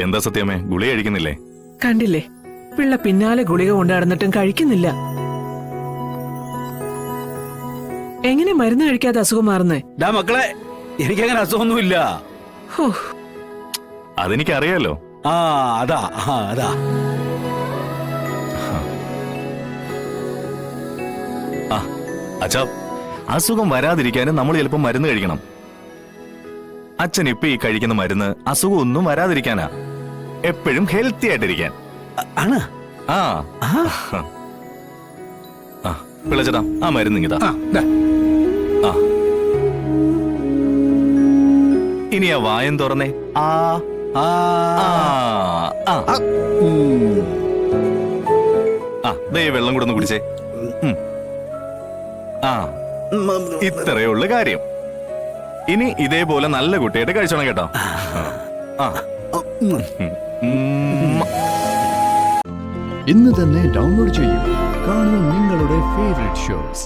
എന്താ സത്യമേ, ഗുളിക കഴിക്കുന്നില്ലേ? കണ്ടില്ലേ, പിള്ള പിന്നാലെ ഗുളിക കൊണ്ടുനടന്നിട്ടും കഴിക്കുന്നില്ല. എങ്ങനെ മരുന്ന് കഴിക്കാതെ അസുഖം മാറുന്നേ? മക്കളെ, എനിക്കങ്ങനെ അസുഖമൊന്നുമില്ല. അതെനിക്കറിയാലോ. അതാ. അച്ഛാ, അസുഖം വരാതിരിക്കാനും നമ്മൾ ചിലപ്പോൾ മരുന്ന് കഴിക്കണം. അച്ഛൻ ഇപ്പൊ ഈ കഴിക്കുന്ന മരുന്ന് അസുഖം ഒന്നും വരാതിരിക്കാനാ, എപ്പോഴും ഹെൽത്തി ആയിട്ടിരിക്കാൻ. ആണ്. പിള്ളച്ചേട്ടാ, ആ മരുന്ന് ഇങ്ങിതാ. ഇനി ആ വായം തുറന്നേ. ദേ വെള്ളം കൂടെ ഒന്ന് കുടിച്ചേ. ഇത്രയേ ഉള്ളു കാര്യം. ഇനി ഇതേപോലെ നല്ല കുട്ടിയായിട്ട് കഴിച്ചോണം കേട്ടോ. ഇന്ന് തന്നെ ഡൗൺലോഡ് ചെയ്യൂ. കാണൂ നിങ്ങളുടെ ഫേവറേറ്റ് ഷോസ്.